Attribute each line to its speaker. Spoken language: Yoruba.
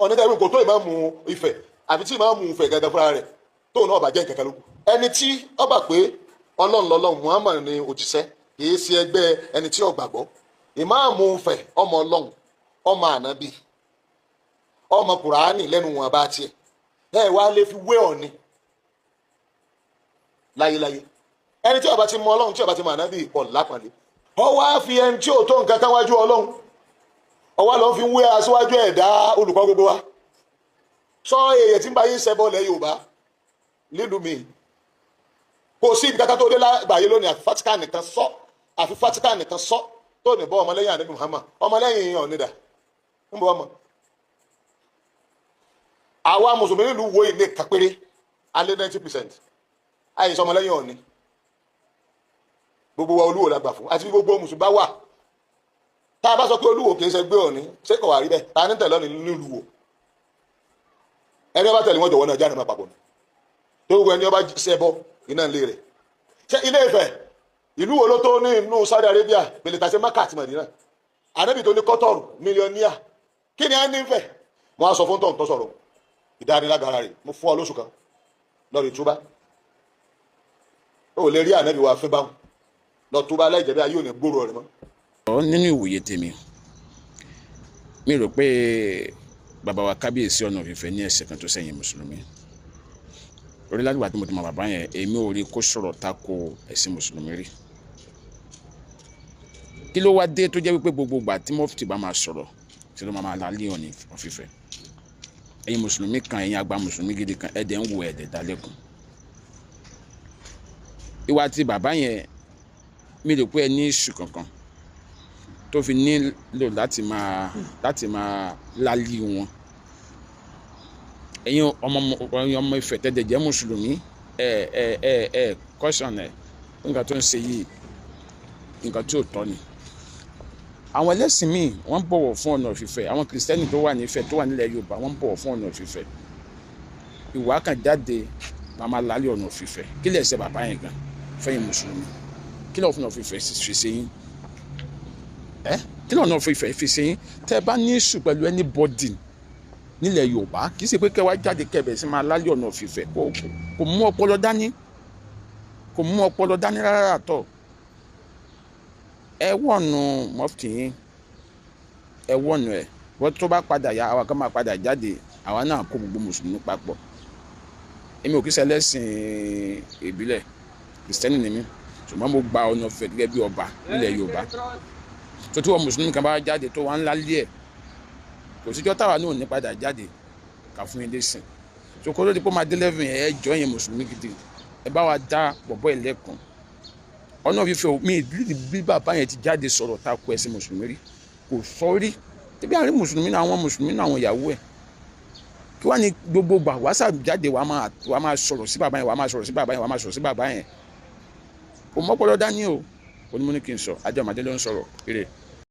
Speaker 1: ọ̀nà tẹ́lẹ̀ kò tó ìmáàmù Ifẹ̀ àbí tí ìmáàmù Ifẹ̀ gẹ́gẹ́ fúnra rẹ̀ tóun náà bàjẹ́ kẹ̀kẹ́ lókù. ẹni tí ó gbà pé ọlọ́run lọ́lọ́run Muhammad ni òjíṣẹ́ kì í ṣe ẹgbẹ́ ẹni tí ó gbàgbọ́. ìmáàmù Ifẹ̀ ọmọ ọlọ́run ọmọ ànábì ọmọ kùránì lẹ́nu wọn bá tiẹ̀ ẹ wá lè fi wé Ọọ̀ni láyéláyé. ẹni tí ó bá ti mọ ọlọ́run tí ó bá ti mọ ànábì pọ̀ lápàlẹ́ ọ wá fi ẹni tí ò tó nǹkan kan wájú ọlọ́run ọwọ́ ló ń fi wé aṣíwájú ẹ̀dá olùkọ́ gbogbo wa. sọ èyẹ tí ń bá yín ṣẹbọ lẹ Yorùbá nílùú mi kò sí ibi kankan tó dé lágbàáyé lónìí àfi Vatican nìkan sọ tó ní bọ́ ọmọlẹ́yìn ànábì Muhammad ọmọlẹ́yìn ọ̀nìdà ń bọ́ ọmọ. àwa mùsùlùmí nílùú wo ilé kápẹ́rẹ́ alẹ́ 90% àyè sọmọlẹ́yìn Ọọ̀ni gbogbo wa Olúwo la gbà fún àti gbogbo mùsùlùmí bá wà. tá a bá sọ pé Olúwo kì í ṣe gbé Ọọ̀ni ṣé kò wá rí bẹ́ẹ̀ ta ní tẹ̀lé Ọọ̀ni nílùú wo ẹni ọba tẹ̀lé wọn jọ̀wọ́ náà jáde máa papọ̀ ni tó gbogbo ẹni ọba ṣẹbọ iná ilé rẹ̀. ṣé Ilé Ifẹ̀ ìlú wo ló tó ní inú Saudi Arabia bèlèta ṣe Mákà àti Mẹdínà ànábì tó ní kọ́tọ̀rù mílíọ̀nìyà kí ni a ní fẹ̀. mo á sọ fún tọ̀hún tó sọ̀rọ̀ ìdánilágara rẹ̀ mo fún ọ lóṣù kan lọ́ọ̀rì túbá ó lè rí ànábì wa fẹ́ báwọn lọ túbá láìjẹ́ bí ayé ò ní gbòòrò rẹ̀ mọ́.
Speaker 2: nínú ìwòye tèmi mi rò pé bàbá wa kábíyèsí Ọ̀nà Ifẹ̀ ní ẹ̀ṣẹ̀ kan tó sẹ́yìn mùsùlùmí orí látìgbà tí mo ti mọ bàbá yẹn èmi ò rí kó sọ̀rọ̀ tako ẹ̀sìn mùsùlùmí rí. kí ló wá dé tó jẹ́ wípé gbogbo ìgbà tí mọ́fìtì bá máa sọ̀rọ̀ tí ló máa lálẹ́ Ọ̀nà Ifẹ̀ ẹ̀yin mùsùlùmí kan ẹ̀yin àgbà mùsùlùmí gidi kan ẹ̀dẹ̀ ń wo ẹ̀dẹ̀ dálẹ́kùn. ìwà tí bàbá yẹn mi rò pé ẹ ní ìṣù kankan tó fi nílò láti máa lálẹ́ wọn. ẹ̀yin ọmọ Ifẹ̀ tẹ́lẹ̀ jẹ́ mùsùlùmí kọ́sàn ẹ̀ nǹkan tó ń ṣe yìí nǹkan tí ò tọ́ ni. àwọn ẹlẹ́sìn míì wọ́n bọ̀wọ̀ fún Ọ̀nà Ifẹ̀ àwọn kìrìsìtẹ́nì tó wà ní Ifẹ̀ tó wà nílẹ̀ Yorùbá wọ́n bọ̀wọ̀ fún Ọ̀nà Ifẹ̀. ìwà kan jáde màmá lálẹ́ Ọ̀nà Ifẹ̀ kí lè ṣe bàbá yẹn gan fẹ́yìn mùsùlùmí kí lè Ọ̀nà Ifẹ̀ fi ṣe yín kí lè Ọ̀nà Ifẹ̀ fi ṣe yín tẹ́ ẹ bá ní ìṣù pẹ̀lú anybody nílẹ̀ Yorùbá kì í ṣe pé kẹwàá jáde kẹbẹ̀ sí máa lálẹ́ Ọ̀nà Ifẹ̀ kò mú ọpọlọ dání rárá tọ̀. ẹ wọ̀nù mọ́fìtì yín ẹ wọ̀nù ẹ̀ wọ́n tó bá padà yá àwa kan máa padà jáde àwa náà kó gbogbo mùsùlùmí papọ̀. èmi ò kí ṣẹlẹ́sìn ìbílẹ̀ kìrìsìtẹ́nì ni mí ṣùgbọ́n mo gba Ọ̀nà Ifẹ̀ gẹ́gẹ́ bí ọba nílẹ̀ Yorùbá tó tí wọ́n mùsùlùmí kan bá jáde tó wà ńlá lé ẹ̀ kò síjọ́ táwa náà ní padà jáde kà fún ilé sìn tó kó ló di pé máa dé lẹ́fìn ẹ̀ jọ yẹn mùsùlùmí gidi ẹ bá wa dá bọ̀bọ̀ ẹlẹ́kùn. Ọ̀nà Ifẹ̀ mi bí bàbá yẹn ti jáde sọ̀rọ̀ tako ẹ̀sìn mùsùlùmí rí kò sọ rí tẹ́bí àárín mùsùlùmí náà àwọn mùsùlùmí náà àwọn ìyàwó ẹ̀ kí wàá ní gbogbo gbà wá sàjáde wàá máa sọ̀rọ̀ sí bàbá yẹn wàá máa sọ̀rọ̀ sí bàbá yẹn wàá máa sọ̀rọ̀ sí bàbá yẹn kò mọ́pọ̀lọ́ dání o onímọ̀ ní kí n sọ Adé Ọmọdé ló ń sọ̀rọ̀ eré.